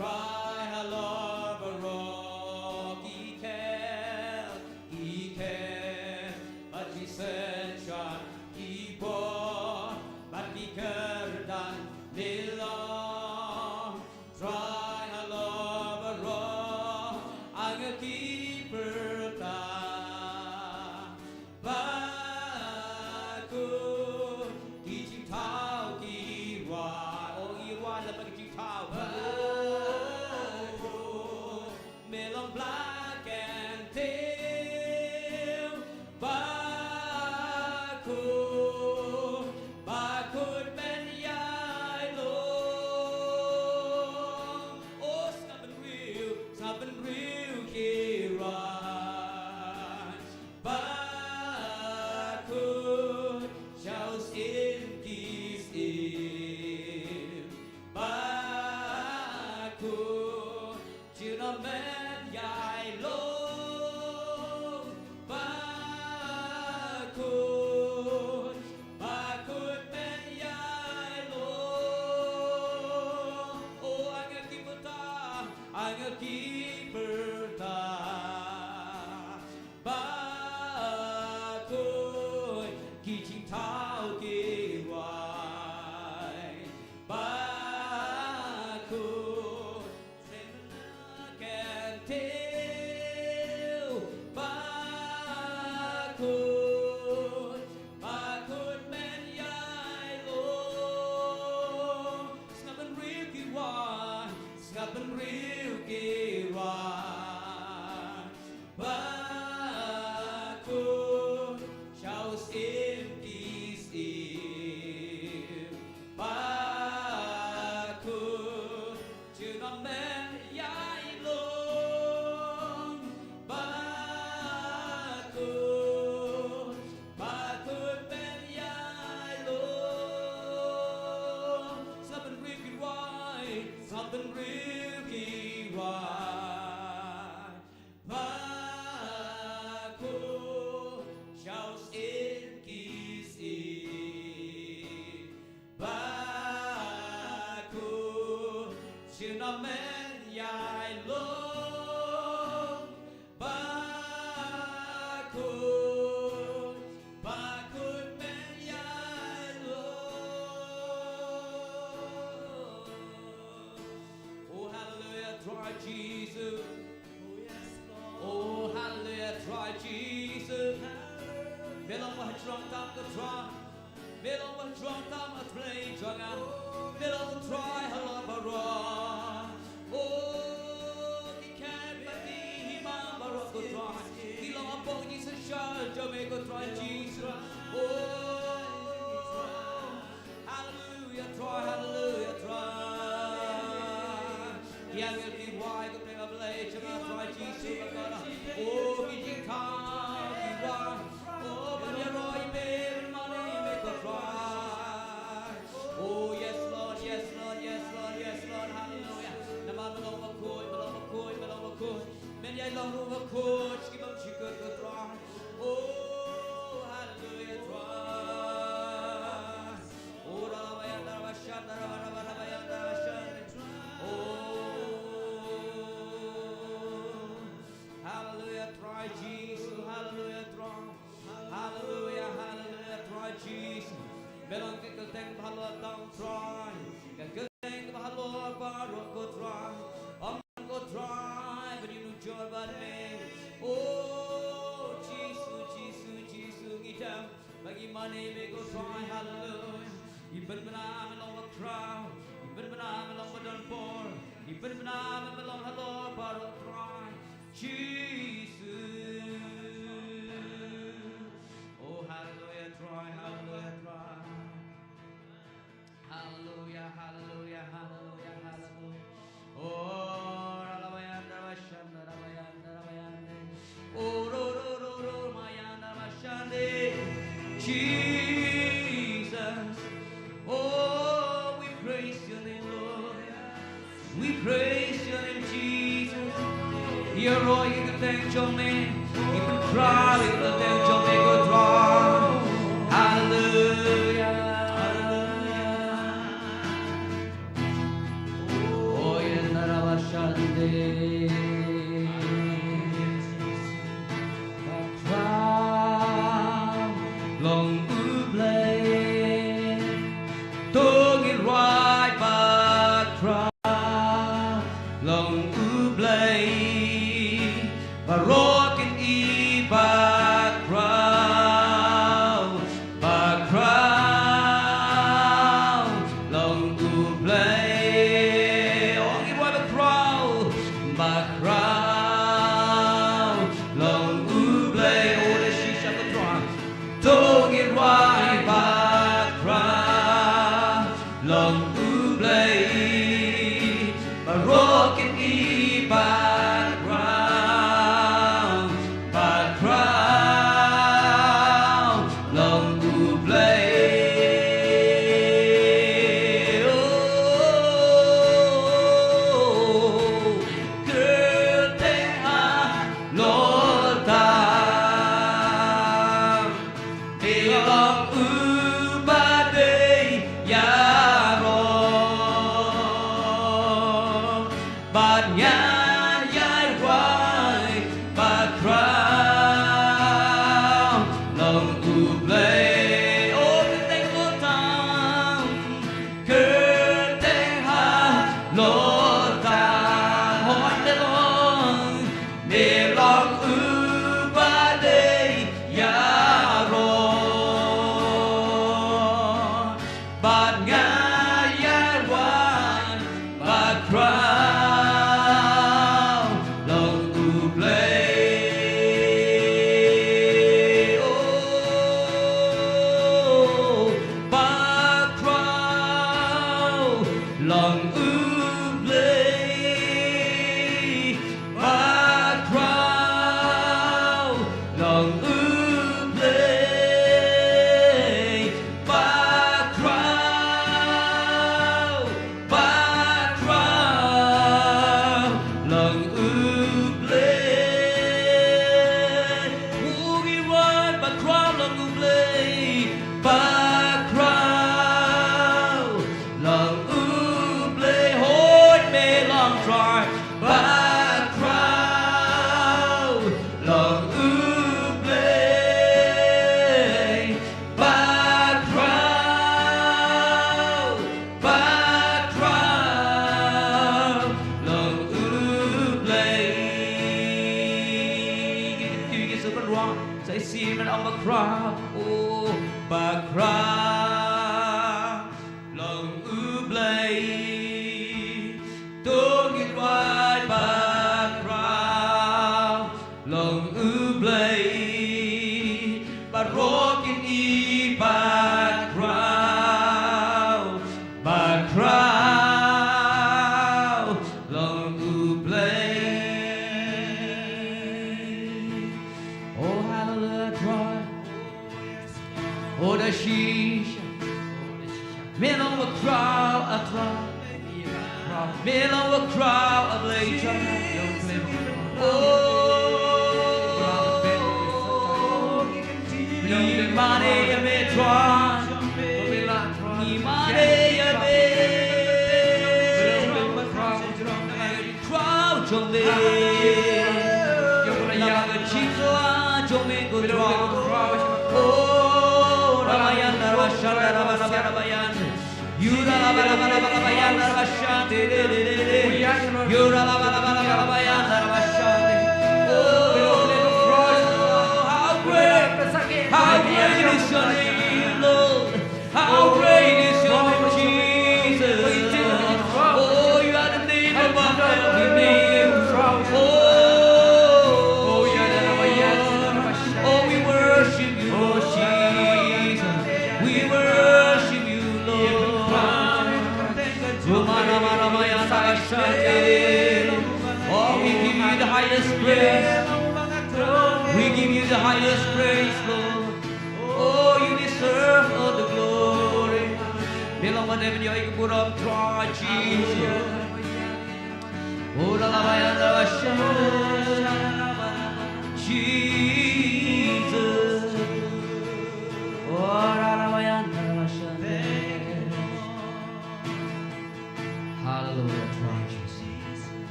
try halal barok iken Baci sensyat ibon Bagi kerdan nilam Try halal barok Angki perta Baku Kijing tau kirwan Oh irwan lepas kijing tau Baku Melon black and tail Baku Bakut men yai long Oh snappen real kirwan Bakut Schaus in dies im Bakut Juna men yai long Bakut Bakut men yai long Oh angaki berta Bakut Kijing tau kiwai Bakut Semenakan tiu Bakut Bakut men yai long Snappen real kiwai Snappen real kiwai Bakut Schaus im dies im Bakut Juna men yai long Bakut Bakut men yai long Snappen real kiwai Snappen real kiwai Bakut Schaus in dies im Bakut Juna men yai long Bakut Bakut men yai long Oh hallelujah try Jesus Oh hallelujah try Jesus Belong wah trong tam ke try Belong wah trong tam a play jangan Belong try halal barok Oh ikan mati himam barok ke try Kilong apong Jesus shal jame ke try Jesus Oh hallelujah try Yang diwai ke play play jangan try Jesus bakara Oh kijing tau diwai Oh banyaroy me money make a try Oh yes Lord yes Lord yes Lord yes Lord hallelujah Naman melong makoi Men yai long ru makoi Skibam chikut ke try Oh hallelujah try Oh dalawayan dalawasyan dalawayan dalawasyan Oh hallelujah try Jesus hallelujah try hallelujah try Jesus Belong ke kelteng bahalo tang try Ke kelteng bahalo barok ko try Aman ko try Berimu jawaban me Oh Jesus ngidam Bagaimana me ko try hallelujah Iban menang melong crowd Iban menang melong badan por Iban menang melong halo barok try Jesus Oh hallelujah try Hallelujah Oh ralabayan Oh ro mayan ramashande Jesus Oh we praise your name Lord We praise your name Jesus You're all you can thank your name You can try you can thank your name go try Hallelujah Oh yeah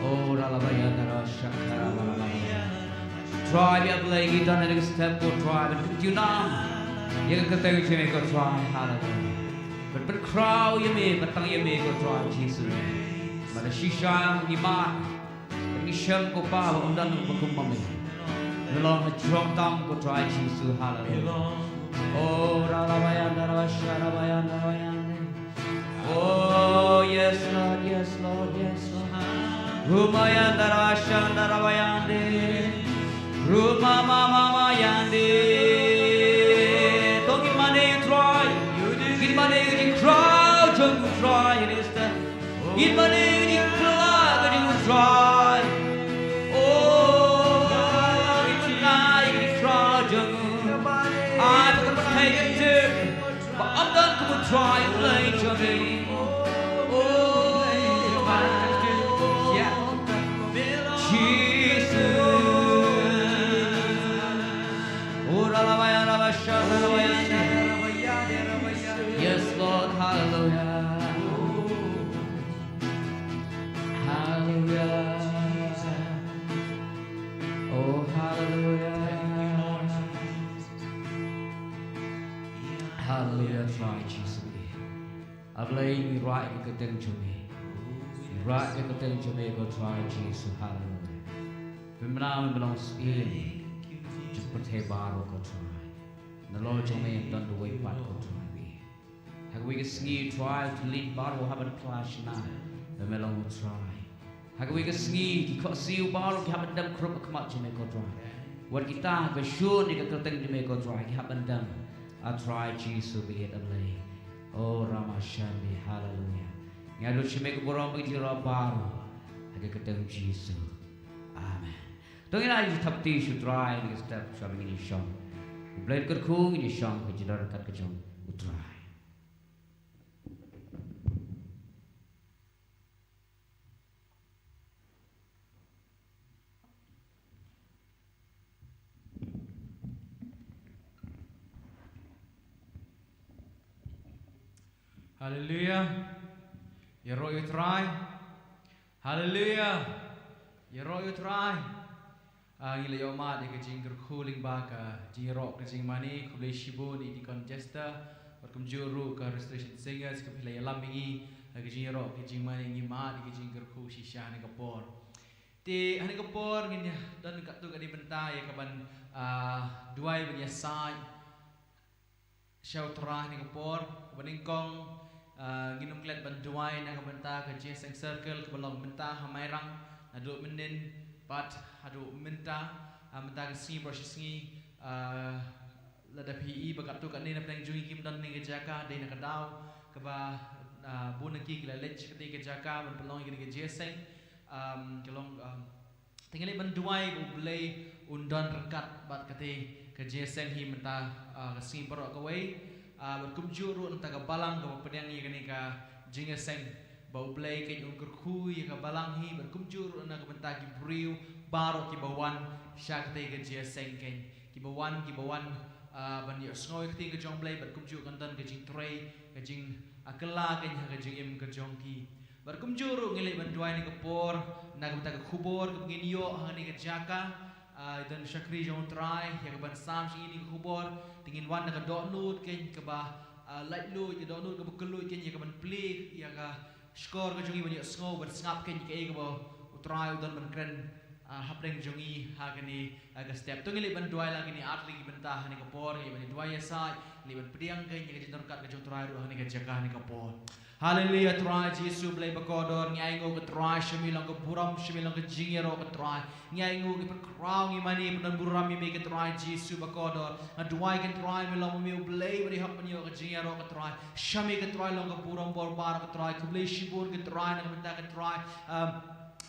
Oh, Try the lagi dan ada step go try but you know you can take you go try hallelujah but crowd you me but tang you me go try Jesus but the shisha ni ma ni sham ko pa ba undan ko kum mami long strong tam go try Jesus hallelujah oh ralabayanda rasharabayanda oh yes Lord yes Lord yes Lord rumayanda rashanda rabayande Ruma mama yande, don't give money you try, give money you try, don't you try it is the, give money you try, you try, oh, you try, I can take it too, but I'm done to try and play to me, oh, yeah, Jesus. Yes, Lord, hallelujah. Hallelujah. Oh, hallelujah. Hallelujah, try Jesus. I believe you right, you could think to me. Right, you could think to me, go try Jesus. Hallelujah. Remember, belongs in. Percaya baru kau try. The Lord told me and done the way back kau try me. Have we singing try to lead baru haven't clash now. The melon will try. Have we singing kau see baru haven't done crop kemat je kau try. What kita bersure ni kau teng je kau try haven't done. I try Jesus be it ably. Oh Ramashami hallelujah. Ngalu je kau borong bagi jira baru. Ada ketemu Jesus. Amen. Don't you know you have to try and step shoving in your shop. Blade could cool in your shop, but you don't cut the jump. Try. Hallelujah. You roll you try. Hallelujah. You roll you try. Ngila yo ma de kajing cooling baka jing rock kajing mani kulay shibo ni di contesta berkum juru ka restoration singers ka pilay lamingi kajing rock kajing mani ngi ma di kajing cool shisha ni kapor ti hani kapor nginya dan ka tu ka di bentai ka ban duai ban yasai show trah ni kapor baningkong nginum klet ban duai na ka benta ka jing circle ka balong benta hamairang adu mendin But hadu minta minta kesini proses ni lada PE bakat tu kat ni nak pedang jungi kim dan ni kejaka dia nak kedau keba bu nak kiki lelech ketika kejaka berpelong kini kejeseng kelong tinggal banduai bu belai undan rekat bat kete kejeseng hi minta kesini perok kawai berkumjuru entah kebalang ke pedang ni kini ke jingeseng bau belai ke ungkur kui ke balang hi berkumjur na ke bentagi briu baro ki bawan syakte ke jia sengken ki bawan ban yo snoi ke jong belai berkumjur kantan ke jing trei ke jing akela ke jing im ke jong ki berkumjur ngilai banduai ni ke por na ke bentagi kubor ke begini yo hani ke jaka dan syakri jong trai ya ke ban sam sing ini ke kubor tingin wan na ke donut ke ba light lu ke donut ke bekelu ke ya ke ban plik ya ke skor ke jungi banyak snow bersengap ke ke ego utrai udan benkren hapdeng jungi hagani aga step tu ngili banduai lagi ni atli bentah ni kapor ni bani duai sai li ban pediang ke ni ke kat ke utrai ru ni ke jaga ni kapor haleluya trai Yesus blai bakodor ngai ngo ke trai shemilang ke buram shemilang ke jingero ke trai ngai ngo ke perkrau ngi mani penan buram mi ke trai Yesus bakodor duai ke trai milang mi blai bari hap ni ke jingero ke trai shami ke trai long ke buram bor bar ke trai ke blai shibur ke trai na benta ke trai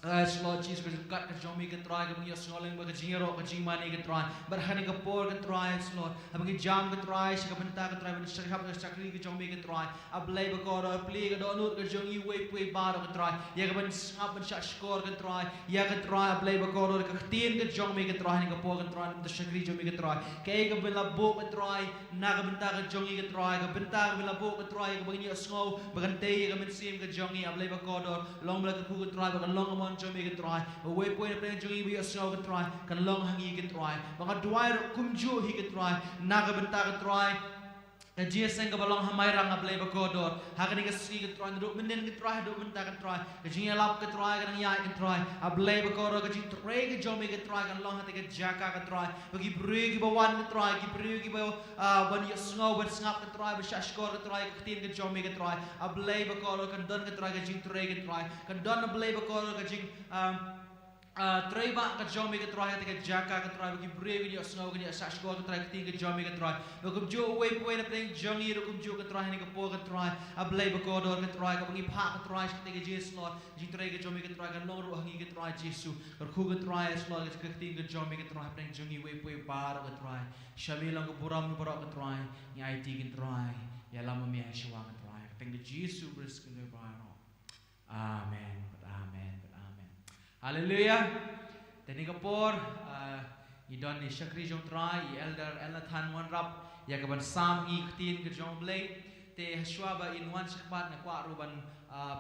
Lord Jesus kat ke jomi ke try ke punya soleng ke jingero ke jingmani ke try berhani ke por ke try Lord abang jam ke try ke benta ke try bersyakap ke sakri ke jomi ke try ablay be ko pli ke donut ke jongi we pui bar ke try ya ke ben sap ben sak skor ke try ya ke try ablay be ko ke tin ke jomi ke try ni ke por ke try ben sakri jomi ke try ke bela bo ke try na ke benta ke jongi ke try ke benta ke bela bo ke try ke bagi snow bagante ke men sim ke jongi ablay be ko long bela ke ku ke try bagan long mon jomi ke try we point plan jongi we snow ke try kan long hangi ke try banga duai kumju hi ke try naga benta ke try Kajia sengka balong hamai rang ablay bakodor. Hakani ka sri ka try duduk menden ka try duduk benta ka try. Kajia lap ka try kan yai ka try. Ablay bakodor kajia tray ka jomi ka try kan long hati ka jaka ka try. Bagi beri ki bawan ka try, ki beri ki bawa ban yasngau ban sngap ka try, bashashkor ka try, katin ka jomi ka try. Ablay bakodor kan don ka try kajia tray ka try. Kan don ablay bakodor kajia tray ba ka jomi ka try hati ka jaka ka try. Bagi beri ki yasngau ka sashkor ka try, katin ka jomi ka try. Bagi jo way way na playing jongi ro kumju ka try ni ka po ka try ablay bakodor ka try ka bangi pha ka try ka ke Jesus Lord ji try ka jomi ka try ka long ro hangi ka try Jesus ka khu ka try Lord ka ting ka jomi ka try playing jongi way way bar ka try shamilang ka buram ka ka try ni IT ka try ya lama mi shwa ka try thank you Jesus bris ka bar amen amen amen hallelujah tani ka por idon ni shakri jong try elder Elathan one rap ya kaban sam i ktin ke jong blay te hashwa ba in one shakbat na kwa ruban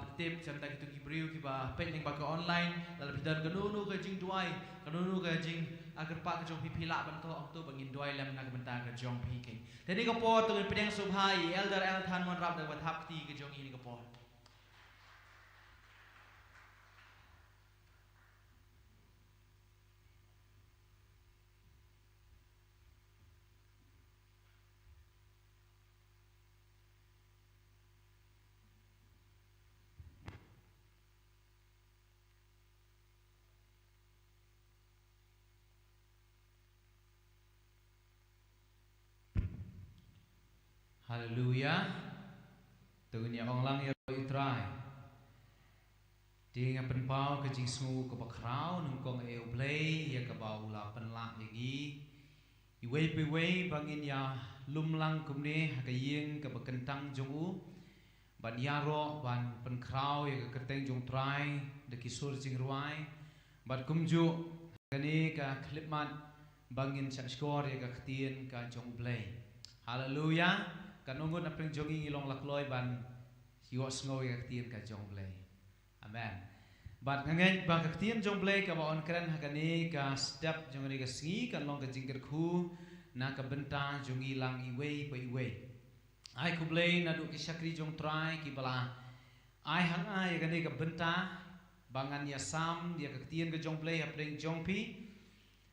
petip chanta kitu gibriu ki ba pending ba ka online dal bidan kanunu ka jing duai kanunu ka jing agar pa ka jong pipila ban to ang to bangin duai lam na kabanta ka jong piking tadi ka po to pedang subhai elder Elathan mon rap da bathap ti ka jong ini ka po Hallelujah. Tunya ong lang ya itrai. Ding apen pau ke jing smu ke bakrau nung kong e play ya ke bau la pen la yagi. Iwei pe wei bangin ya lum lang kumne ha ke yeng ke bekentang jong u. Ban yaro ban pen krau ya ke keteng jong trai de kisur jing ruai. Ban kumju kani ka klipmat bangin sak skor ya ke ketien ka jong play. Hallelujah. Kanungun na pring jongi ilong lakloy ban siwas ngoy kaktian ka jong blay. Amen. Bat ngangen ba kaktian jong blay ka baon keren hakani ka step jongani ka singi kan long ka jingker khu na ka benta jongi lang iwei pa iwei. Ai ku blay na du ki shakri jong try ki bala. Ai hang ai kani ka benta bangan ya sam dia kaktian ka jong blay hapring jong pi.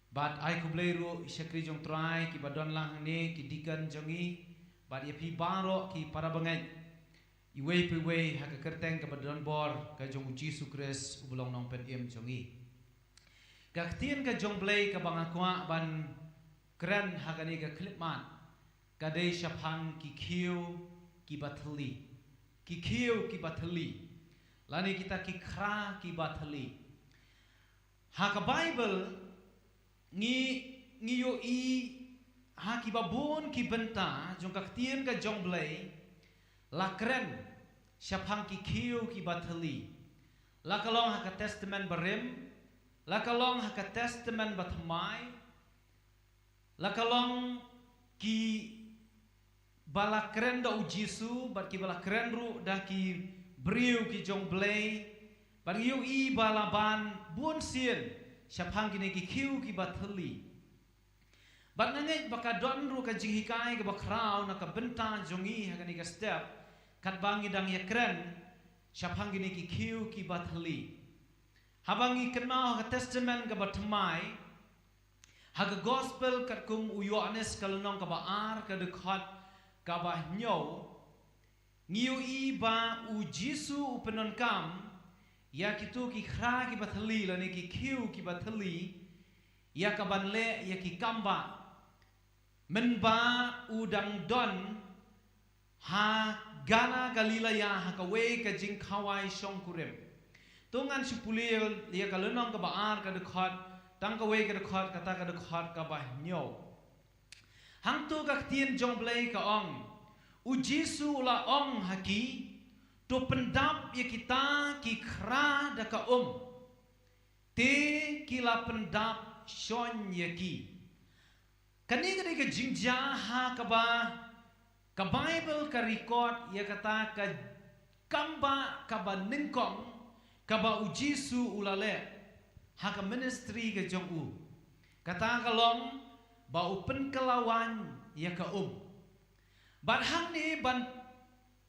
Bat ai ku blay ru shakri jong try ki badon lang ni ki dikan jongi But if he baro ki para bangai iwei pe wei ha ka kerteng ka badon bor ka jong Jesus Christ ubulong nong pen em jongi ka ktien ka jong blay ka bangakwa ban kren ha ka ni ka klipman ka dei shaphang ki khiu ki bathli lani kita ki khra ki bathli ha ka Bible ngi yo i ha ki babon ki benta jong kaktien ka jong blay la kren shaphang ki khiu ki bathali la kalong ha ka testament barim la kalong ha ka testament bathmai la kalong ki bala kren da ujisu bat ki bala kren ru da ki briu ki jong blay bar yu i bala ban bon sien shaphang ki ne ki khiu ki bathali Bat nangai baka don ru ka jinghikai ka bakrau na ka benta jongi ha ka ni ka step kat bangi dang ya kren shaphang ni ki khiu ki bathali habangi kenau ka testament ka bathmai ha ka gospel kat kum u Yohanes ka lunong ka baar ka dekhat ka ba nyo ngiu i ba u Jisu u penon kam ya kitu ki khra ki bathali la ni ki khiu ki bathali ya ka banle ya ki kamba men ba udang don ha gana galilaya ha ka we ka jing khawai shong kurem tungan sipulil ya ka lenong ka baar ka dekhat tang ka we ka dekhat kata ka dekhat ka ba nyo hang tu ka tien jong blay ka ong u Jisu la ong haki to pendap ya kita ki khra da ka te kila pendap shon ya ki Kani ka jingja ha ka ba ka Bible ka record ya kata ka kamba ka ba ningkong kaba ujisu ulale haka ministry ke jong u kata kalong ba upen kelawan ya ka ban hang ni ban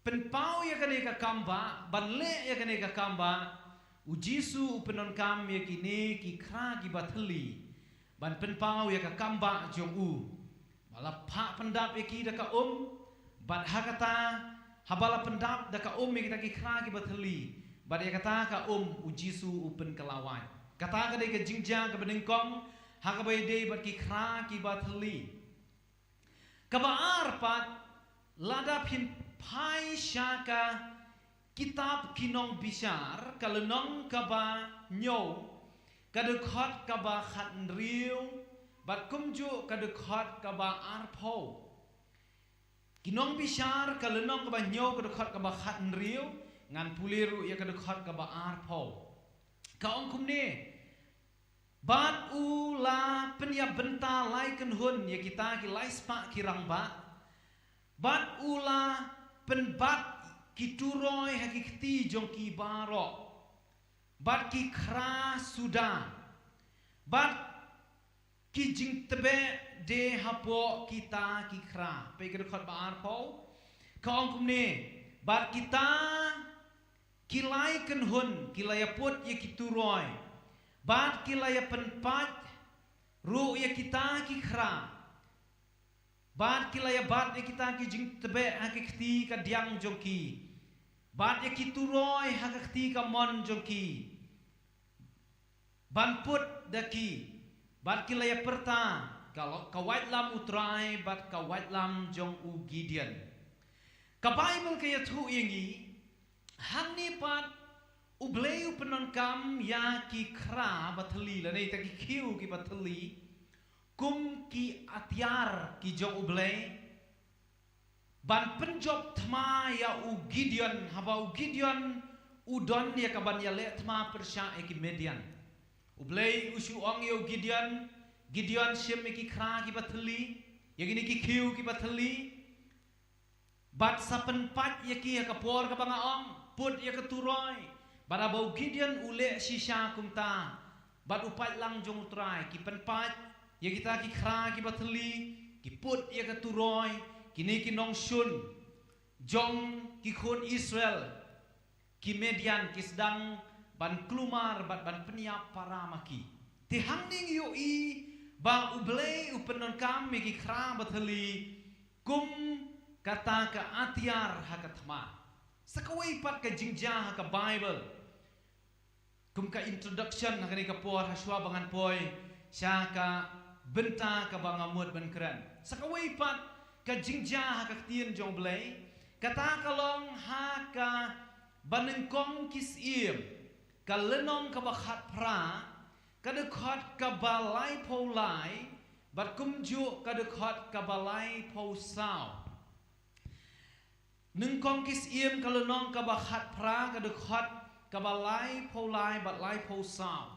penpau ya kane ka kamba ban le ya kane ka kamba ujisu upenon kam ya kini ki kra ki bathli ban penpau ya ka kamba jong u bala pha pendap ya ki da ka ban hakata habala pendap da ka ya kita ki kra ki bathli ban ya kata ka ujisu upen kelawan kata ka dei ka jingjang ka benengkong hakabai dei bat ki kra ki bathli kabaar pat lada pin pai syaka kitab kinong bisar kalenong kaba nyo kadekhat kaba khat riu bat kumju kadekhat kaba arpo kinong bisar kalenong kaba nyo kadekhat kaba khat riu ngan puliru ya kadekhat kaba arpo kaong kumne bat ula penya benta lai kenhun ya kita ki lai spa kirang bat ula penbat kituroi hakikti jong ki baro bat ki kra sudah bat ki jing tebe de hapo kita ki kra pe ke khot ba arpo kaong kumne bat kita kilai kenhun kilaya put ya kituroi bat kilaya penpat ru ya kita ki kra bat kilaya bat ya kita ki jing tebe hakikti ka diang jongki bat ya kituroi hakikti ka mon jongki ban put daki bat kilaya perta kalau kawait lam utrai bat kawait lam jong u Gideon ka Bible kaya thu yengi hang ni pat ubleu penon kam ya ki kra bathli la nei ta ki khiu ki bathli kum ki atiar ki jong ublei ban penjob thma ya u Gideon haba u Gideon udon ya ka ban ya le thma persya e ki Median ublei usu ong ya u Gideon sim ki kra ki bathli ya gini ki khiu ki bathli bat sapen pat ya ki ya ka por ka banga ong put ya ka turoi bara bau Gideon ule sisa kumta bat upat lang jong utrai ki penpat ya kita ki kra ki bathli ki put ya ka turoi kini ki nong sun jong ki khon Israel ki Median ki sedang ban klumar ban peniap para maki ti hangning yu i ba ublei upenon kam ki kra bathli kum kata ka atiar hakathma sakawai pat ka jingja ka Bible kum ka introduction hakani ka por haswa bangan poi sya ka benta ka bangamut ban kran sakawai pat ka jingja ka tien jong blai kata kalong ha ka banengkong kisim ka lenong ka bakhat pra ka dekhat ka balai polai bat kumju ka dekhat ka balai po sao nengkong kisim ka lenong ka bakhat pra ka dekhat kabalai polai bat lai po sao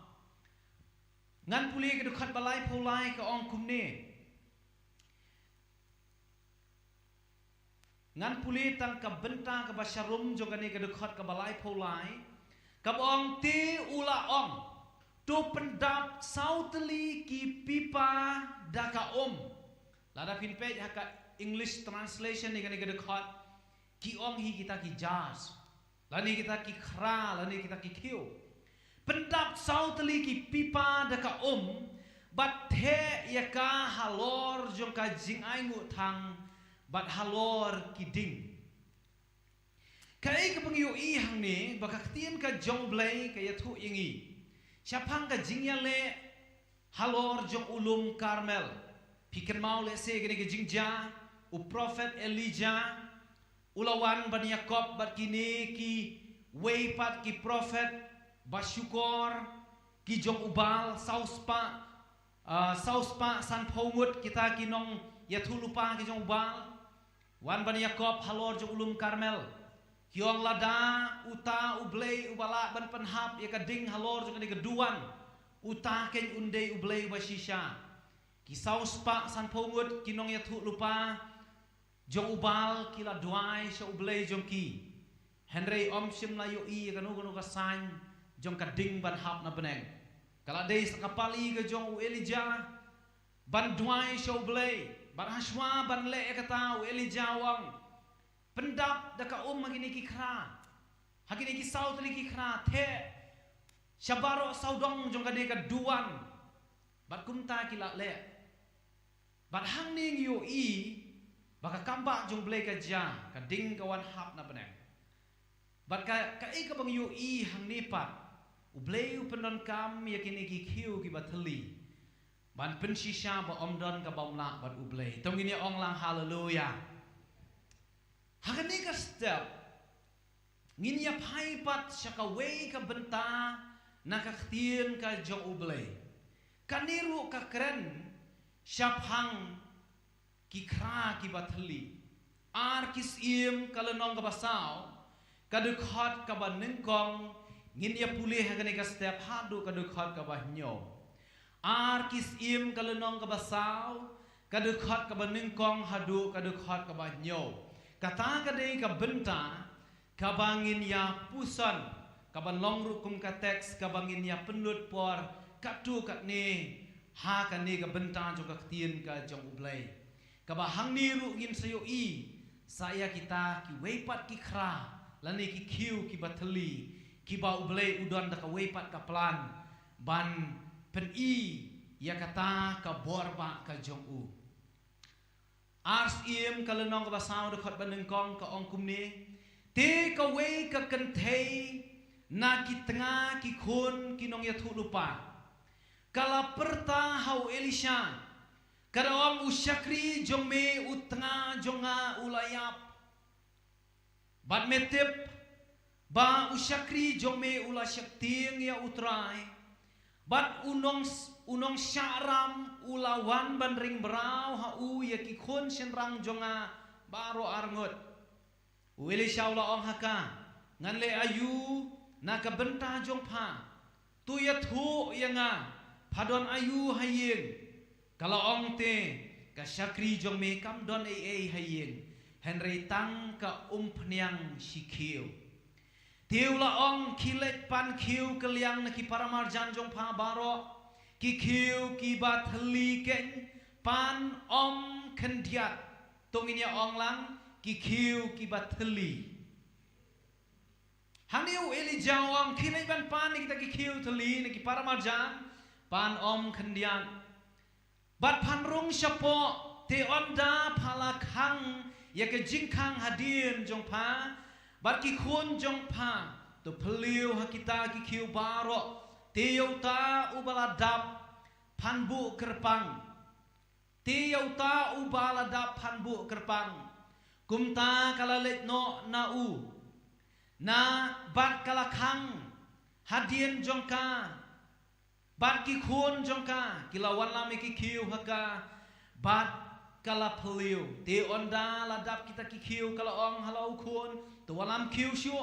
ngan puli ke dekat balai polai ka ong kumne ngan puli tang ka benta ka basharum jogani ke dekat ka balai polai ka ong ti ula ong tu pendap sauteli ki pipa da ka lada pin page haka English translation ni ke dekat ki ong hi kita ki jazz lani kita ki kra lani kita ki khiu pendap sauteli ki pipa daka bat the ya ka halor jong ka jing ai ngu thang bat halor ki ding kai ka pangyu i hang ni baka tien ka jong blai ka ya thu ingi siapang ka jing ya le halor jong ulum Karmel pikir mau le se gini ke jingja u prophet Elijah ulawan ban Yakob bat kini ki weipat ki prophet basyukor ki jong ubal sauspa san pongut kita kinong yathu lupa ki jong ubal wan ban Yakob halor jong ulum Karmel kiong lada uta ublei ubala ban penhap ya kading halor jong ni keduan uta ken undei ublei basisha ki sauspa san pongut kinong yathu lupa jong ubal kila duai sa ublei jong ki Henry om sim la yo i kanu ka san jong kading ban hap na beneng. Kala dei sakapali ke jong u Elijah ban duai show blay ban haswa ban le kata u Elijah wang pendap daka magini ki kra hagini ki saut ki kra the syabaro saudong jong kade ka duan bat kumta ki la le bat hang ning yo i baka kamba jong blay ka ja kading kawan hap na beneng bat ka ka bang yo i hang ni pat ublei upenon kam yakini ki kiu ki bateli ban pensisha ba omdon ka baumla bat ublei tong ini ong lang haleluya hagani ka step ngin ya pai pat syaka wei ka benta na ka ktien ka jong ublei kaniru ka kren syap hang ki kra ki bateli ar kis im kalenong ka basau kadukhat ka banengkong ngin ya pulih hagani ka step hadu kadukhat ka bahnyo ar kis im kalenong ka basau kadukhat ka banengkong hadu kadukhat ka bahnyo kata kadai ka benta ka bangin ya pusan ka banlong rukum ka teks ka bangin ya penut por katu kat ni ha ka ni ka benta jo ka tien ka jong ublai ka ba hang ni ru ngin sayo i saya kita ki weipat ki kra lani ki kiu ki bateli ki ba ublei udon da ka weipat ka plan ban pen i ya kata ka borba ka jong u ars im ka lenong ka basau de khot banengkong ka ongkum ni te ka wei ka kenthei na ki tengah ki khun ki nong ya thu lupa kala perta hau Elisha kada ong usyakri jong me utanga jonga ulayap bat metep ba usyakri jome ula syakting ya utrai bat unong syaram ulawan ban ring brau ha u ya ki khon senrang jonga baro arngot wele shaula ong haka ngan le ayu na ka benta jong pha tu ya thu ya nga phadon ayu hayeng kala ong te ka syakri jome kam don ai hayeng Henry tang ka umpniang sikiu tiu la ong kilet pan kiu keliang na ki paramarjan jong pa baro ki kiu ki bathli ken pan om kendiat tongin ya ong lang ki kiu ki bathli haniu Elijah ong kilet pan kita ki kiu thli na ki paramarjan pan om kendiat bat pan rung syapo te onda palakhang ya ke jingkang hadin jong pa bat ki khun jong pa to peliu hakita ki kiu baro teu ta ubaladap panbu kerpang teu ta ubaladap panbu kerpang kumta kalalet no na u na bat kalakhang hadin jong ka bat ki khun jong ka kilawan lami ki kiu haka bat kala peliu te onda ladap kita ki kiu kala ong halau khun to walam kiu syu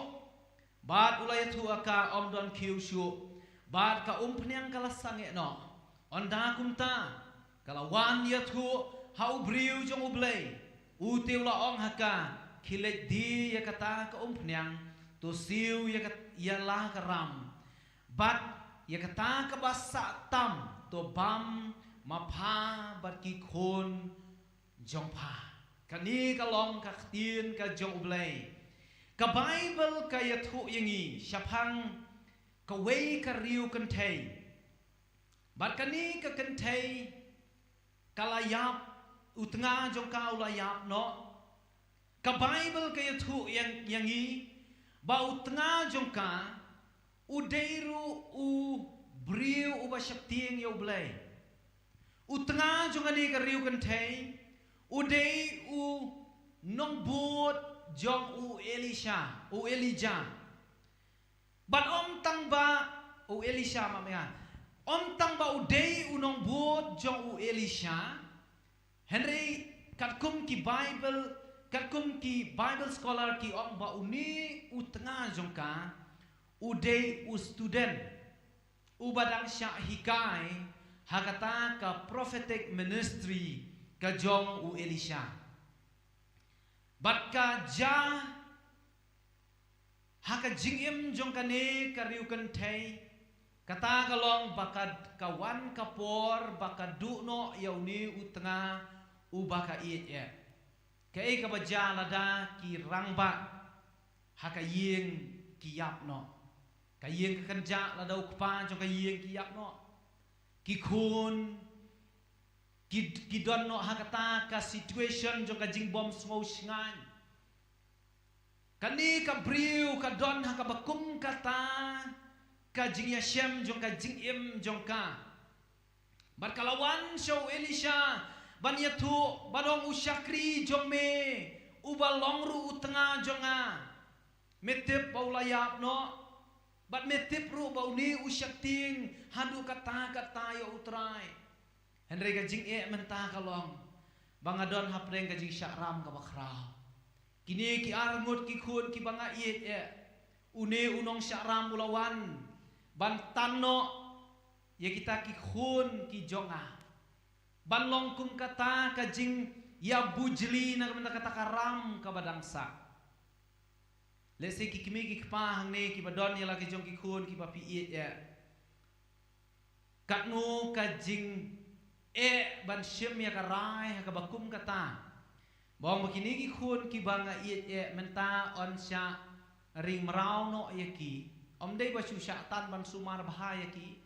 bat ulai tu aka om don kiu syu bat ka pniang kala sange no onda kumta kala wan ya tu hau briu jong ublei u te ula ong haka kilet di ya kata ka pniang to siu ya lah karam bat ya kata ka basa tam to bam mapha bat ki khun jong pa kani kalong ka khtin ka jong ublei ka Bible ka yathu yangi syapang ka wei ka riu kenthei bat kani ka kenthei kalayap utnga jong ka ulayap no ka Bible ka yathu yangi ba utnga jong ka udeiru u briu uba syapting ya ublei utnga jong ani ka riu kenthei udei u nong bot jong u Elijah ban om tang ba u Elisha mamaya om tang ba udei u nong bot jong u Elisha Henry katkum ki Bible scholar ki om ba uni u tengah jong ka udei u student u badang sya hikai hakata ka prophetic ministry ka jong u Elisha bat ka ja haka jingim jong kane kariu kan thei kata kalong bakat kawan kapor bakat du no yauni utanga ubaka iet ya kai ka bajala da ki rangba haka yeng ki yap no ka yeng ka kanja la dau kpa jong ka yeng ki yap no ki khun ki don no hakata ka situation jong ka jing bom smau sngan kani ka briu ka don haka bakum kata ka jing yashem jong ka jing im jong ka bar kalawan show Elisha ban yatu banong usyakri jong me ubalong ru utanga jonga metip paulayap no bat metip ru bauni usyakting hadu kata yo utrai Henry ka jing mentah kalong bangadon hapreng ka jing syakram ka bakrao kini ki arngut ki khun ki banga iet une unong syakram ulawan ban tanno ya kita ki khun ki jonga ban longkung kata ka jing ya bujli na kata karam ka badangsa lese ki kimi ki kpa hang ne ki badon ya lagi jong ki khun ki papi iet katnu ka jing ban syem ya karai ka bakum kata bawang begini ki khun ki banga iet menta on sya ring merau no ya ki om dei ba syu syatan ban sumar bahaya ki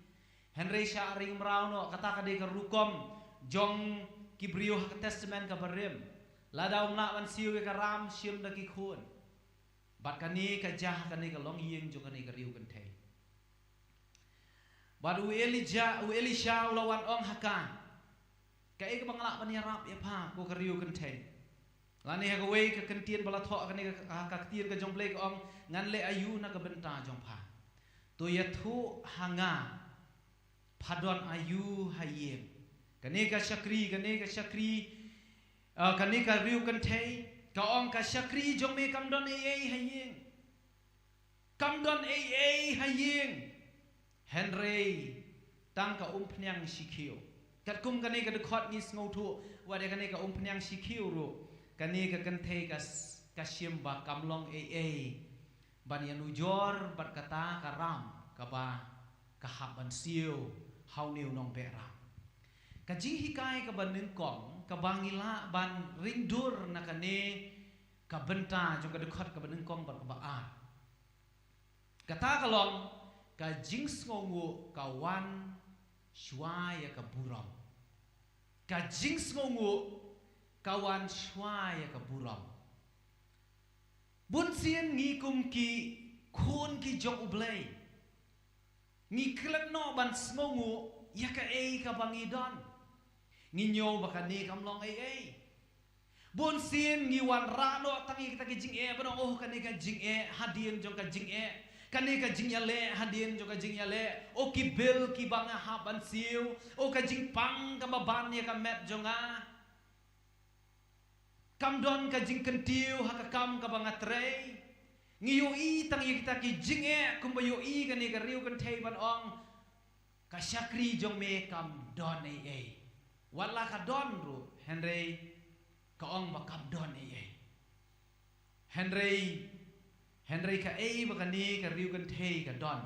Henry sya ring merau no kata ka de ka rukom jong ki brio hak testament ka barim ladau na ban siu ka ram syem da ki khun bat kani ka jah kani ka long yeng jong kani ka riu kan thei bat u Elisha ulawan ong hakan ka e ka bangla ban yarap ya pha ko ka riu kan thei lani ha ka wei ka kentien bala tho kani ka tien ka jong blek ong ngan le ayu na ka benta jong pha to ya thu hanga phadon ayu hayem kani ka syakri kani ka riu kan thei ka ong ka syakri jong me kamdon hayeng kamdon hayeng Henry tang ka umpnyang sikhiu kat kum kani ka dekhot ni ngau thu wade kani ka umpnyang sikhiu ro kani ka kan thei ka syem ba kamlong ban yan ujor bat kata karam ka ba ka haban siu hau niu nong pe ram ka jing hikai ka ban ning kong ka bangila ban ringdur na kane ka benta jong ka dekhot ka ban ning kong ban ka ba a kata kalong ka jing ngongu ka wan shwaya ka buram ka jing ngongu ka wan shwaya ka buram bun sien ngi kum ki khun ki jong ublei ngi klet no ban smongu ya ka ka bangidon ngi nyo baka ni kamlong bun sien ngi wan ra no tangi kita ki jing banong oh ka ni ka jing hadien jong ka jing ka ni ka jing ya le hadien jong ka jing ya le o ki bil ki banga ha ban siu o ka jing pang ka baban ya ka met jonga kamdon ka jing kentiu haka kam ka bangatrei ngiyo i tang kita ki jing kumbayo i ka ni ka riu kan thei ban ong ka syakri jong me kamdon wala ka don ru Henry ka ong ba kamdon Henry ka ba ka ni ka riu kan thei ka don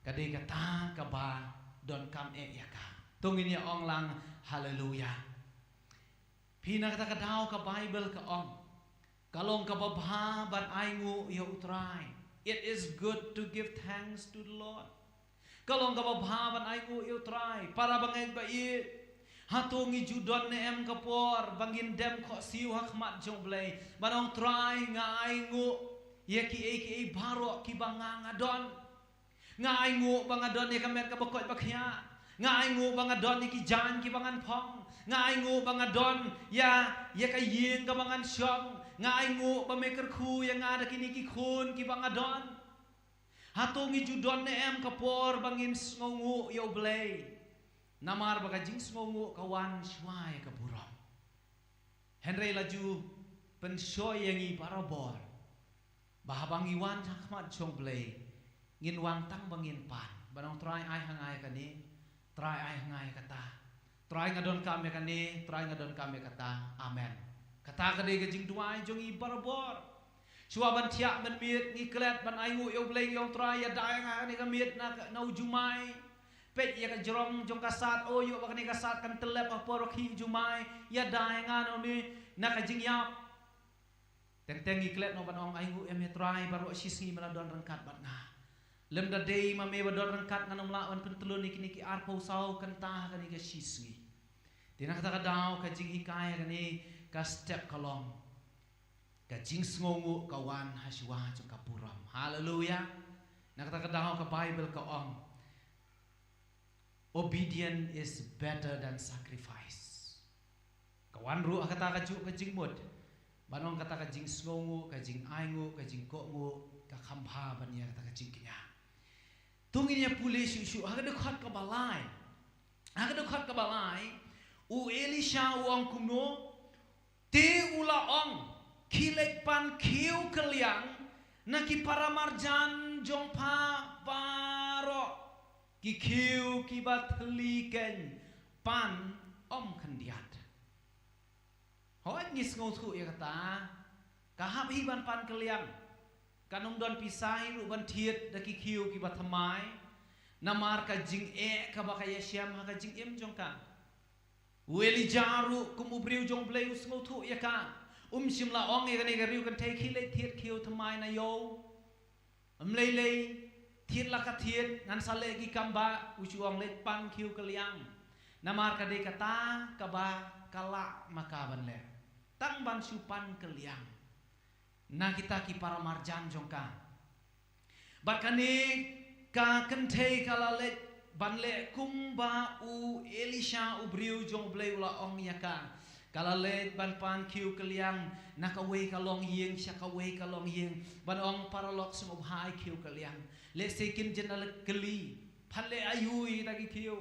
ka de ka ta ka ba don kam ya ka tungin ya ong lang hallelujah Pina kata kadau ka Bible ka ong kalong ka babha ban aingu ya utrai it is good to give thanks to the Lord kalong ka babha ban aingu ya utrai para bangay ba hatungi judon ne em kapor bangin dem ko siu hakmat jong blay banong try nga aingu ya ki baro ki banganga don nga aingu bangadon ya kamet ka bakot bakya nga aingu bangadon ki jan ki bangan pong nga aingu bangadon ya ka yeng ka bangan syong nga aingu ba maker khu ya nga ada kini ki khun ki bangadon hatungi judon ne em kapor bangin ngongu ya blay namar baga jing ngongu kawan shwai ka buram Henry laju penshoy yang i parabor bahabang iwan hakmat chong blay ngin wang tang bangin pan banong try ai hangai kani try ai hangai kata try ngadon kami kani try ngadon kami kata amen kata kade gajing duai jong i parabor Chua ban tiak ban miet ni klet ban ayu yo bleng yo try ya dai nga ni ka miet na ujumai pet ya ka jerong jong kasat o yo ba ni kasat kan telep apa rokhi ujumai ya dai nga no ni na ka jingyap teng ni klet no ban ong ayu em try baru sisi meladon rengkat bat nga lem da day ma me badon rengkat nga nom lawan pentelun niki arpo sau kan ta ka ni ka sisi tina kata ka daw ka jing hikai ka ni ka step kalong ka jing sngongu kawan haswa jong kapuram. Haleluya. Nakata-kadaw ka Bible ka ong obedient is better than sacrifice. Kawan ru kata ka ju ka jing mud. Banong kata ka jing sngongu ka jing aingu ka jing kongu ka khampa ban ya kata ka jing kinya. Tungin ya puli shu ha ka dekhat ka balai. Ha ka dekhat ka balai u Elisha uang kuno te ula ong kilek pan kiu keliang naki para marjan jong pa baro ki kiu ki batli ken pan om kandiat hoi ngis ngotu ya kata kahap hiban pan keliang kanung don pisai ru ban thiet daki kiu ki bathamai namar ka jing ka bakaya syam ha ka jing em jong ka weli jaru kumubriu jong bleu ngotu ya ka simla ong e gani gariu kan thei khile thiet khiu thamai na yo lei thiet la ka thiet ngan sale gi kamba uchuang le pan khiu kaliang namar ka de kata ka ba kala maka ban le tang ban su pan kaliang na kita ki para marjan jongka bakani ka kan thei kala le ban le kumba u Elisha u briu jong bleu la ong yaka kalalet ban pan kiu kaliang nakaway kalong yeng siya kaway kalong yeng ban ong paralok sum hai kiu kaliang le sekin jenal kali phale ayui dagi kiu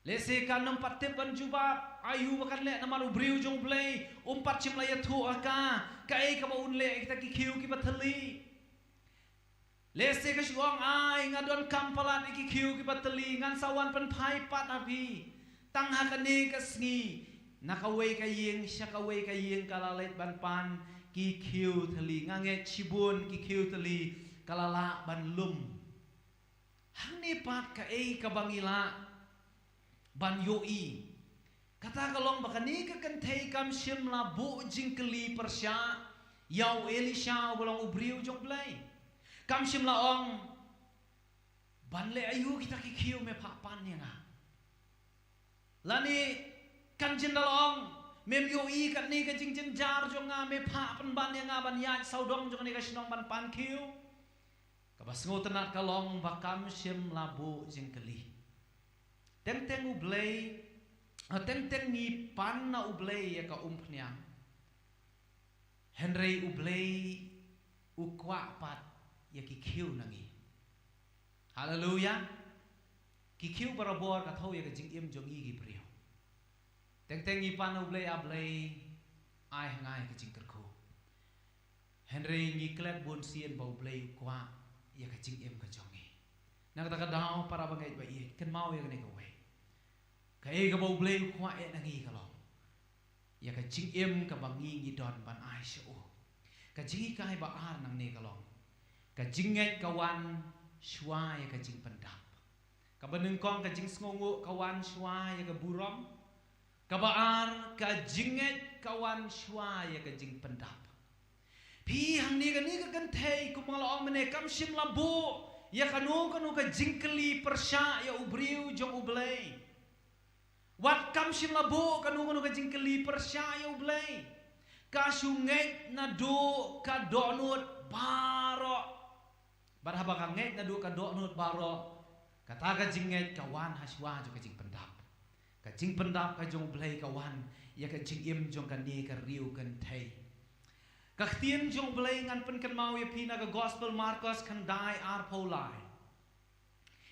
le se kanam patte ban jubab ayu bakan le namalu briu jong blay umpat chimla ya thu aka kai ka baun le kita ki kiu ki bathali le se ka shuang ai ngadon kampalan iki kiu ki bathali ngan sawan pan phai pat api tang hakane ka sngi nakaway ka yeng siya kaway ka yeng kalalit ban pan ki kiu thali ngange chibun ki kiu thali kalala ban lum hangni pat ka kabangila ban yoi kata kalong bakani ka kantay kam shimla bu jingkeli persya yaw Elisha bolong ubriu jong blay kam shimla ong ban le ayu kita ki kiu me pa pan nga lani kan jindalong mem yoi kat ni ka jing jar jong nga me pha pan ban nga ban ya saudong jong ni ka sinong ban pan kiu ka bas ngotenat kalong bakam sim labu jingkeli teng ublay teng ni pan na ublay ya ka umpnyang Henry ublay ukwa pat ya ki kiu nangi haleluya ki kiu barabor ka thau ya ka jing im jong gi priyo teng ipan ublay ablay ai ngai ka jing kerko Henry ngi klet bon sien ba ublay kwa ya ka jing em ka jongi na ka daw para bangai ba i ken mau ya ne ka we ka e ka ba ublay kwa e nangi ka long ya ka jing em ka bangi ngi don ban ai sho ka jing kai ba ar nang ne ka long ka jing ngai ka wan shwa ya ka jing pendap ka baneng kong ka jing sngongu ka wan shwa ya ka burom kabaar ka jinget kawan shwa ya ka jing pendap pi hang ni ka kan thei kumala ong mene kam sim labu ya kanu ka jingkeli persya ya ubriu jong ublay wat kam sim labu kanu ka jingkeli persya ya ublay ka sunget na do ka donut baro barhaba ka nget na do ka donut baro kata ka jinget kawan haswa jong ka jing pendap ka jing pendap ka jong blay kawan ya ka jing im jong ka ni ka riu kan thei ka tien jong blay ngan pen kan mau ya pina ka gospel Marcos kan dai ar polai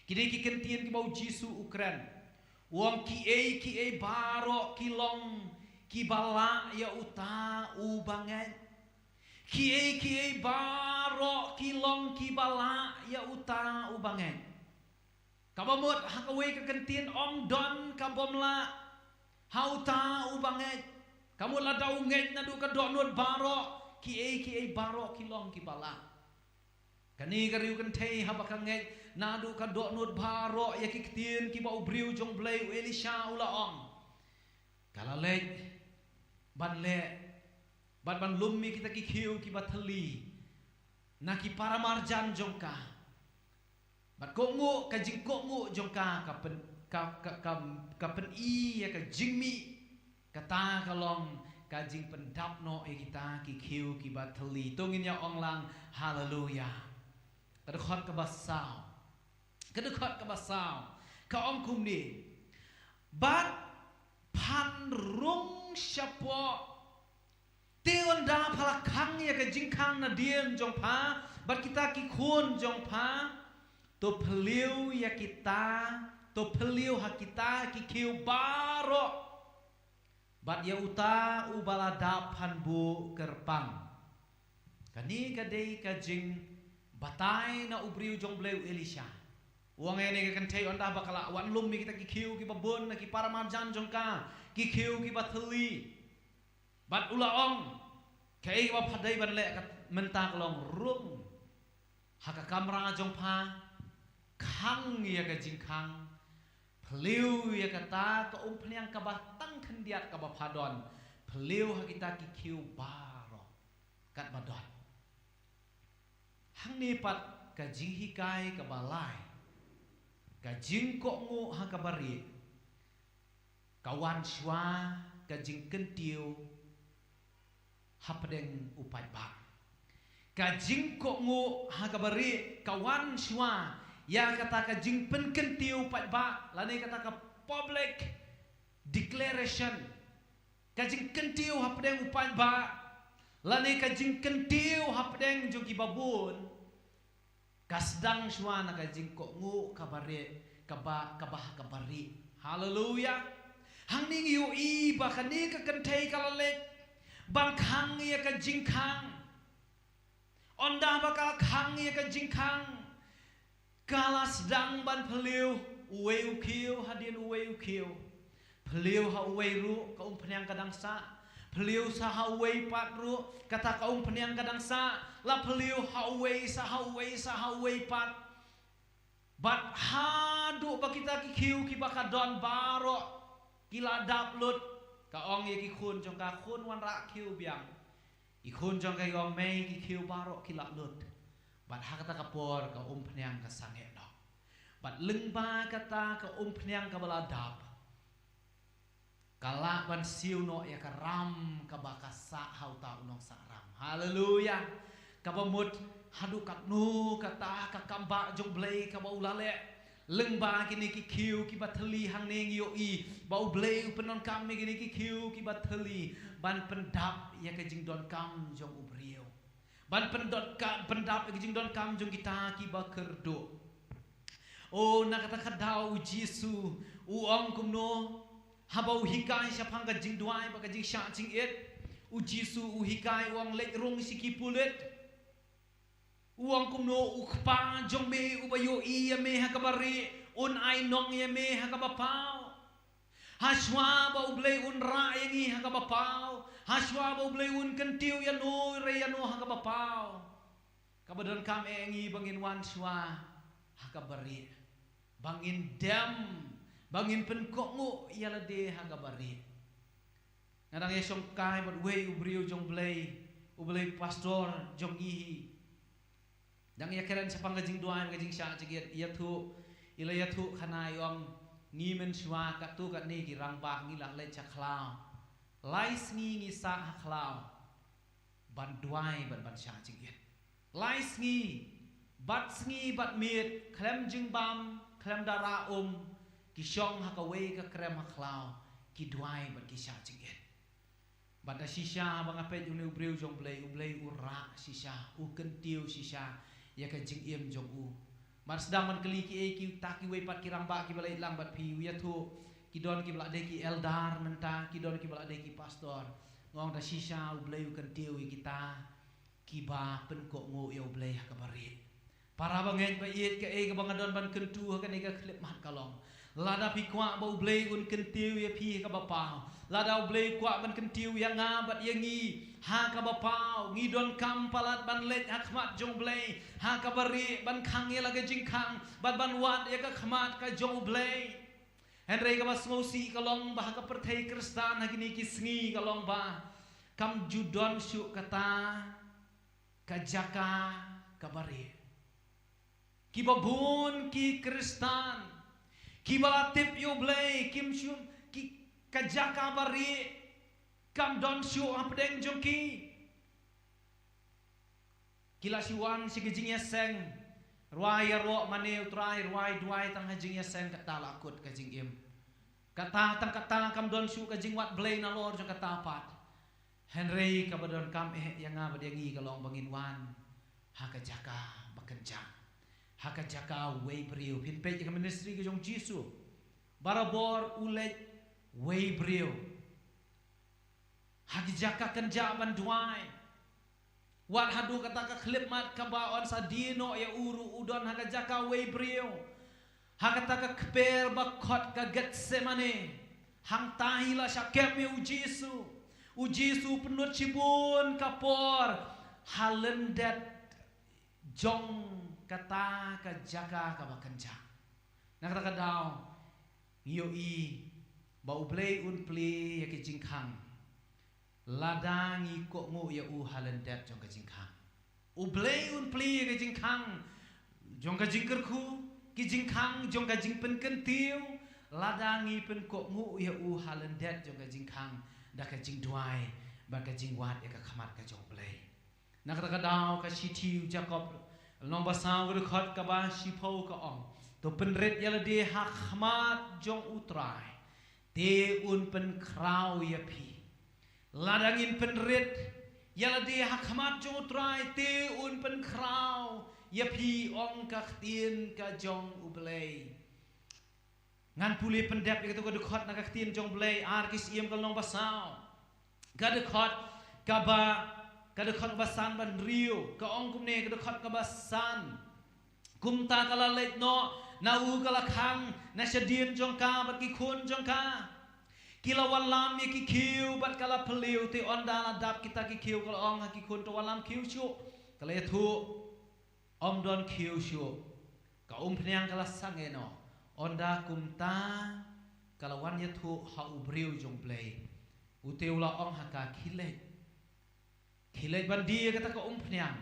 kide ki kan tien ki bau Jisu Ukran wong ki e baro ki long ki bala ya uta u banget ki e baro ki long ki bala ya uta u banget kabamot hakaway ka kantin om don kabomla hauta ubanget kamu la daw nget na du ka donot baro ki barok ki long ki bala kani kariu kan thei habakang ngai nadu ka do not barok ya ki ktien ki ba ubriu jong blai Elisha ula ong kala lek ban le ban lummi kita ki khiu ki ba thali na ki paramarjan jong ka bat ko ngu ka jing ko ngu jong ka pen i ya ka jingmi kata kalong ka jing pendap no e kita ki khiu ki ba thali tongin ya ong lang hallelujah ka khot ka basau ka ong kum ni bat pan rung syapo Tion da pala kang ya ka jing kang na diem jong pa bat kita ki khun jong pa to peliu ya kita to peliu ha kita ki kiu baro bat ya uta ubala da pan bu kerpang kani kadei ka jing batai na ubriu jong bleu Elisha uang ini ka kan thei onda bakala wan lum mi kita ki kiu ki babon na ki paramarjan jong ka ki kiu ki bathali bat ulaong kai ba phadai ban le ka mentak long rum haka kamra jong pa khang ya ka jing khang phliu ya ka ta ka phliang ka ba tang khandiat ka ba phadon phliu ha kita ki khiu baro kat badon hang ni pat ka jing hikai ka balai ka jing ko ngu ha ka bari kawan shwa ka jing kentiu hapadeng upai ba kajing ko ngu hagabari kawan shwa ya kata kajing penkentiu upai ba lani kata ka public declaration kajing kentiu hapadeng upai ba lani kajing kentiu hapadeng jogi babun kasdang shwa na kajing ko ngu kabari kabari hallelujah hangning yu i bakani ka kentei kalalek ban khang ya ka jing khang onda bakal khang ya ka jing khang kala sedang ban pheliu uwe ukiu hadin uwe ukiu pheliu ha uwe ru ka phnyang kadang sa pheliu sa ha uwe pat ru kata ka phnyang kadang sa la pheliu ha uwe pat bat hadu bakita ki khiu ki bakadon baro kila daplut ka ong ye ki khun jong ka khun wan ra khiu biang i khun jong ka yong mei ki khiu baro ki la lut bat ha kata ka por ka phnyang ka sange no bat leng ba kata ka phnyang ka bala dap kala ban siu no ya ka ram ka bakasa hauta unong sa ram haleluya ka bamut hadu kat nu kata ka kamba jong blei ka ba ulale leng ba kini ki khiu ki bathali hang neng yo i bau bleu penon kam mi kini ki khiu ki bathali ban pendap ya ke jing don kam jong ubriu ban pendap ya ke jing don kam jong kita ki ba kerdo o na kata kadau Jisu u ong kum no habau hikai syapang ka jing duai ba ka jing sha jing et u Jisu u hikai wang lek rong si ki pulet uang kumno ukpa jong me ubayo iya me hakabari un ai nong ya me hakabapau haswa ba ublei un ra yangi hakabapau haswa ba ublei un kentiu ya no re ya no hakabapau kabadan kam engi bangin wan swa hakabari bangin dam bangin penkok ya lade hakabari ngadang yesong kai bot we ubriu jong ublei pastor jong ihi dang ya keren sapang gajing duan gajing sya cigiat ia thu ila ya thu khana yom ngi men shwa ka tu ka ni ki rang ba ngi la le chaklau lais ngi sa khlau ban duai ban sya cigiat lais ngi bat miet klem jing bam klem dara ki shong ha ka we ka krem ha khlau ki duai ban ki sya cigiat bat shisha bang apet uni ubriu jong ublei ura shisha u kentiu shisha ya ka jing iem jong u mar sedang man keli ki ki taki we pat ki ramba ki balai lang bat pi ya thu ki don ki bala de ki eldar menta ki don ki bala de ki pastor ngong da shisha u bleu kan tiu kita ki ba pen ko ngo yo blei ka barit para bangen ba iet ka e ka bangadon ban kentu ka ni ka klip mat kalong lada pi kwa ba ublei un kentiu ya pi ka ba pau lada ublei kwa ban kentiu ya nga bat ya ngi ha ka ba pau ngi don kam palat ban let hakmat jong blei ha ka bari ban khang ya la ka jing khang ban wat ya ka khmat ka jong blei Henry ka ba ngosi kalong ba ka perthai kristan hagini ki sngi kalong ba kam judon syu kata ka jaka ka bari ki babun ki kristan ki balatip yo blay kim syum ki kajaka bari kam don syu apdeng jongki kila siwan si gijing yaseng ruai ro mane utrai ruai duai tang hajing yaseng kata lakut kajing im kata tang kata kam don syu kajing wat blay na lor jong kata pat Henry kabadon kam yang ngabadengi kalong banginwan ha kajaka bakenjang haka jaka way brio pin pe ka ministry ke jong jisu barabor ulet way brio haki jaka kenja ban duai wat hadu kata ka klip mat ka baon sa dino ya uru udon haka jaka way brio haka ta ka kper ba khot ka Getsemane hang tahila syakep me u jisu penut cibun kapor halendet jong kata ka jaka ka bakenja nak kata daw iyo i ba ublei un pli ya ki jingkhang ladangi ko ngo ya u halendet jong ka jingkhang ublei un pli ya ki jingkhang jong ka jingkerku ki jingkhang jong ka jingpen kentiu ladangi pen ko ngo ya u halendet jong ka jingkhang da ka jingduai ba ka jingwat ya ka khamat ka jong blei nak kata daw ka sitiu Jacob Nomba sang rekhot ka ba sipau ka ong to penret yala de hakmat jong utrai te un pen krau ya pi ladangin penret yala de hakmat jong utrai te un pen krau ya pi ong ka tien ka jong ublei ngan puli pendep itu ka dekhot na ka tien jong blei arkis iem ka nomba sang ka dekhot ka ba kada khot basan ban rio ka ong kumne kada khot ka basan kumta kala leit no na u kala khang na shadien jong ka bat ki khun jong ka kila walam ye ki khiu bat kala phliu te onda la dap kita ki khiu kala ong ki khun to walam khiu chu kala ye thu om don khiu chu ka phnyang kala sange no onda kumta kala wan ye thu ha u briu jong play u te ula ong ha ka khilai bandi kata ka phnyang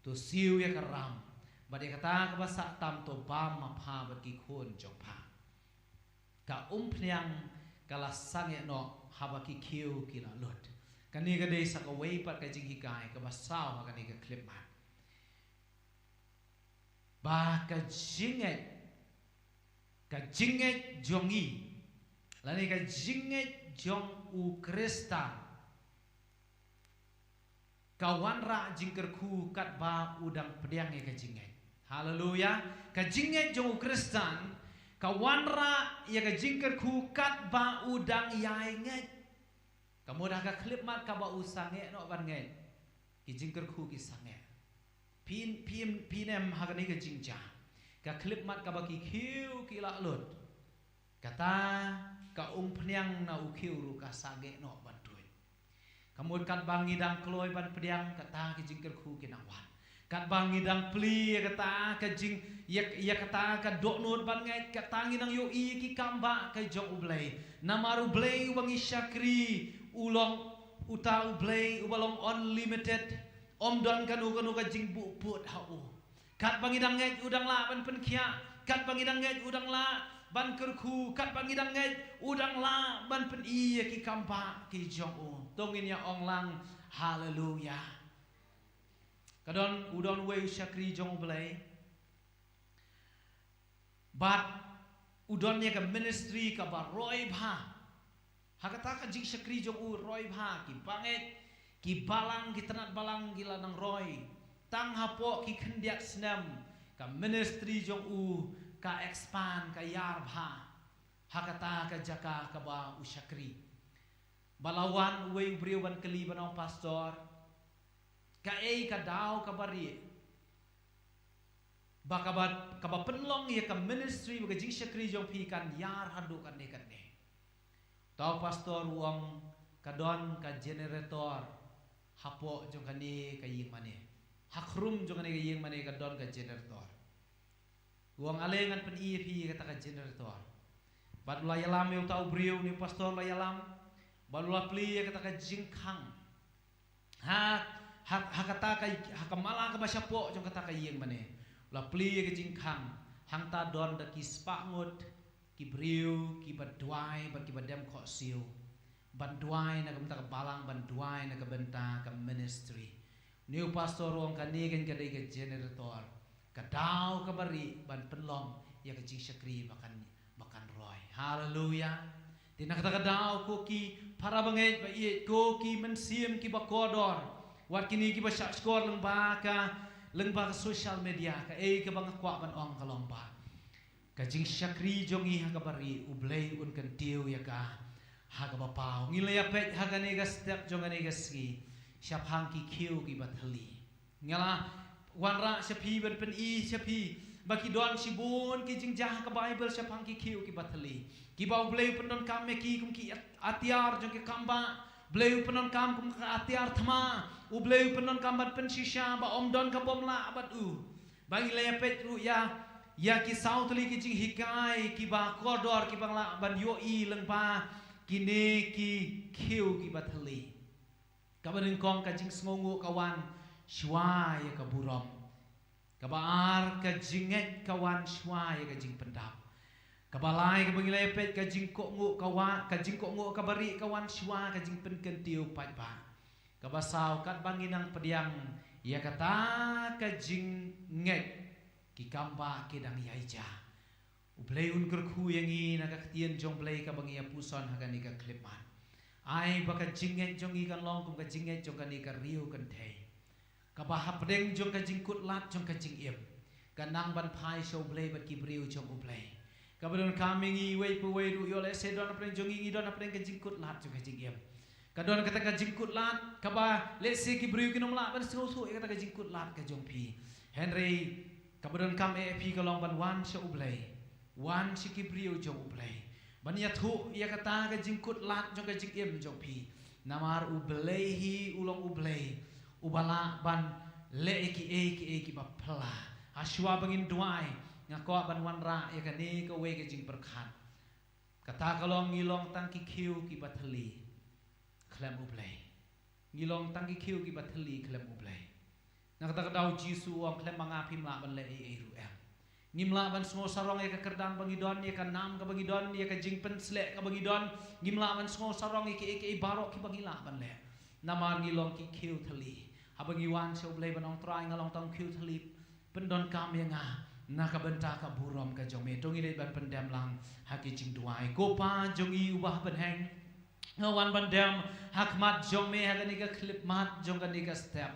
to siu ya karam badi kata ka basa tam to bam ma pha bat ki khon jong pha ka phnyang kala sange no haba ki khiu ki la lot kani ka dei sa ka wei pat ka jing hi kai ka basao ka ni ka clip ma ba ka jinget jongi lani ka jinget jong u krista kawan ra jingker ku kat ba udang pediang ya kajinget haleluya kajinget jong kristan kawan ra ya kajingker ku kat ba udang yainget kamu dah ka klip mat ka ba usange no ban nget ki jingker ku ki sange pinem hagani ka jingja ka klip mat ka ba ki khiu ki la lut kata ka phnyang na u khiu ru ka sange no ban kamu kat bangi dang kloi ban pediang kata ke jingker ku kinawan kat bangi dang pli kata ke jing ya kata ka dok nut ban ngai kata ngi nang yo i ki kamba ka jong ublei namaru blei wangi syakri ulong uta ublei ubalong unlimited om don kanu ka jing bu put hau kat bangi dang ngai udang la ban pen khia kat bangi dang ngai udang la ban kerku kat bangidang ngai udang la ban pen iya ki kampa ki jong tongin ya ong lang haleluya kadon udon wei syakri jong blai bat udon ya ka ministry ka ba roi bha hakata ka jing syakri jong roi bha ki banget ki balang ki tenat balang gila nang roi tang hapo ki khendiat snam ka ministry jong ka expand ka yar bha hakata ka jaka ka ba usyakri balawan wei briu ban keli banau pastor ka ei ka dau ka bari bakabat penlong ya ka ministry baga jing syakri jong pi kan yar hadu kan ne. Tau pastor uang kadon ka generator hapo jong kani kaying mane. Hakrum jong kani kaying mane kadon ka generator. Uang alengan pen pi kata ka generator. Badula yalam eu tau brio ni pastor la yalam. Badula pli kata ka jingkang. Hakata ka hakamala ka basyapo jong kata kaying mane. La pli ke jingkang hang ta don da ki spangut ki briu ki badwai ban ki badem kho siu bandwai na kamta ka balang bandwai na ka benta ka ministry new pastor ong kanigen ka dai ka generator ka dau ka bari ban penlong ya ka jing syakri makan roy haleluya tina kata ka dau ko ki para bangai ba i ko ki mensim ki bakodor wat kini ki ba skor lang ba ka lengba social media ka ka bang kwa ban ong kalomba ka jing syakri jongi ha ka bari ublay un kan tiu ya ka ha ka bapau ngilaya pet ha ka nega step jonga nega ski syap hang ki kiu ki bathali ngala wanra syapi ban pen i syapi baki don sibun ki jing jah ka bible syap hang ki kiu ki bathali ki ba ublay pendon kam me ki kum ki atiar jong ki kamba bleu penon kam kum ka atiar thama u bleu penon kam bat pen shisha ba om don ka bom la bat u bagi le pet ru ya ki sautli ki jing hikai ki ba kodor ki bang la ban yo i leng pa ki ne ki khiu ki bathali ka ban kong ka jing sngongu kawan shwa ya ka burom ka ba ar ka jinget kawan shwa ya ka jing pendap kabalai ka bangilai pet ka jingko ngu kawan ka jingko ngu kabari kawan shwa ka jing pen kentiu pai ba ka basau kat banginang pediang ya kata ka jing nget ki kamba kedang yaija ublei un kerku yang i na ka tien jong blei ka bangia puson haga ni ka klipan ai ba ka jinget jong i kan long kum ka jinget jong ka ni ka riu kan thei ka ba hapdeng jong ka jingkut lat jong ka jing im ka nang ban phai show blei bat ki briu jong ublei kabadon kami ngi wei pu wei ru yo le se don apren jongi ngi don apren ke jingkut lat juga jingiem kadon kata ka jingkut lat kaba le se ki briu ki nom lat ban so kata ka jingkut lat ka jong pi henry kabadon kam e pi ka long ban wan se ublei wan se ki briu jong ublei ban ya thu ya kata ka jingkut lat jong ka jingiem jong pi namar ublei hi ulong ublei ubala ban le ki ba pla aswa bangin duai ngako ban wanra ya kani ka we ka jing berkhat kata kalong ngilong tang ki khiu ki bathali khlem ublei ngilong tang ki khiu ki bathali khlem ublei na kata dau jisu ong khlem manga phim la ban le ru em ngimla ban smo sarong ya ka kerdan bangidon ya ka nam ka bangidon ya ka jing pen slek ka bangidon ngimla ban smo sarong ki barok ki bangila ban le namar ngilong ki khiu thali habangi wan se ublei ban ong trai ngalong tang khiu thali pendon kam ya nga naka benta ka burom ka jome tongi le ban pendam lang haki jing duai ko pa jongi ubah ban heng ngawan bandam hakmat jome hagani ka clip mat jong ka ni ka step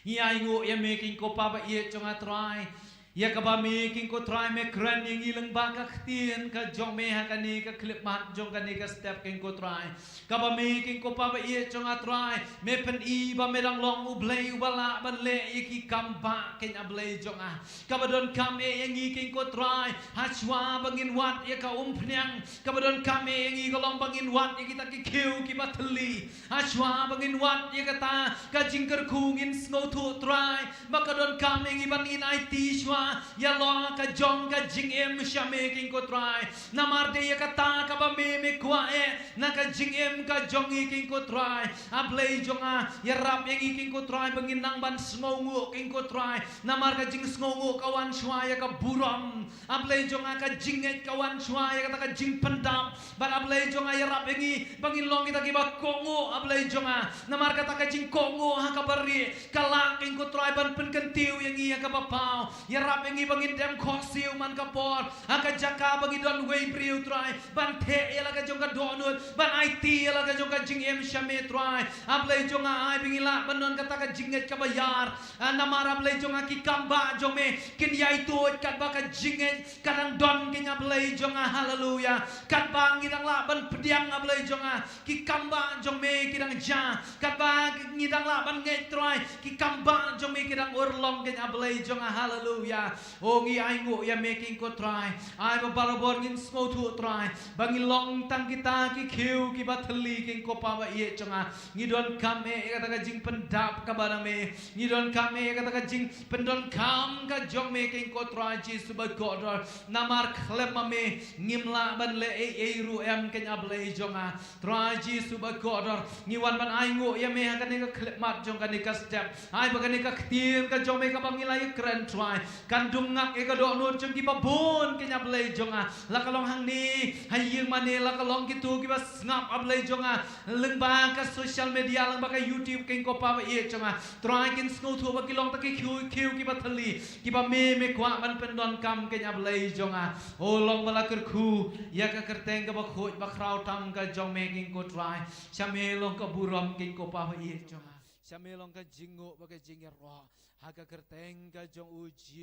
ia ingo ya making ko pa ba ye jong atrai ya ka ba making ko try me kran yang ilang ba ka ktien ka jome hagani ka clip mat jong ka ni ka step king ko try ka ba making ko pa ba ye jong atrai me pen i ba medang long ublei ubala ban le iki kamba ken ablei jong a ka ba don kam e yang i king ko try hachwa bangin wat ya ka pnyang ka ba don kam e yang i ka long bangin wat ya kita ki khiu ki ba thli hachwa bangin wat ya ka ta ka jingker khungin snow thu try ba ka don kam e yang i ban in it shwa ya lo ka jong ka jing em sha making ko try namar de ya ka ta ka ba me kwa e na ka jing em ka jong i king ko try ablei jong a ya rap yang i king ko try bangin nang ban sngongu king ko try namar ka jing sngongu kawan shwa ya ka buram ablei jong a ka jing et kawan shwa ya ka jing pendam ban ablei jong a ya rap yang i bangin long kita ki ba kongo ablei jong a namar ka ta ka jing kongo ha ka bari kala king ko try ban pen kentiu yang i ya ka ba pau ya rap yang i bangin dem khosiu man ka por ha ka jaka bangin don wei priu try ban the ya la ka jong ka donut ban it ya la ka jong ka jing em shame try ablei jong a ai bingila banon kata ka jinget ka bayar namara ablei jong a ki kamba jong me kin yai tu kat ba ka jinget kadang don kin ablei jong a haleluya kat bang ngidang la ban pediang ablei jong a ki kamba jong me kidang ja kat ba ngidang la ban ngai try ki kamba jong me kidang urlong kin ablei jong a haleluya ka ongi ai ngo ya making ko try ai ba balabor ngin smo tu try bangi long tang kita ki khiu ki bathli king ko pa ba ye changa ngidon kam e kata ka jing pendap ka bana me ngidon kam e kata ka jing pendon kam ka jong making ko try Jesus ba god namar khlem ma me ngimla ban le e ru em ken able jonga try Jesus ba god ngiwan ban ai ngo ya me ka ni ka khlep mat jong ka ni ka step ai ba ka ni ka khtim ka jong me ka bangilai kren try kan dung ngak e ka do nur jong ki ba bon ken able jonga la ka long hang ni hai yeng mane la ka long ki tu ki ba ngap able jonga leng ba ka social media lang ba ka YouTube ken ko pa ba ye jonga try kin sno thu ba ki long ta ki khiu ki ba thali ki ba me kwa man pen don kam ken able jonga o long bala ker khu ya ka kerteng ka ba khoj ba khrau tam ka jong me king ko try chame long ka buram king ko pa ba ye jonga chame long ka jingo ba ka jing ro ha ka kerteng ka jong uji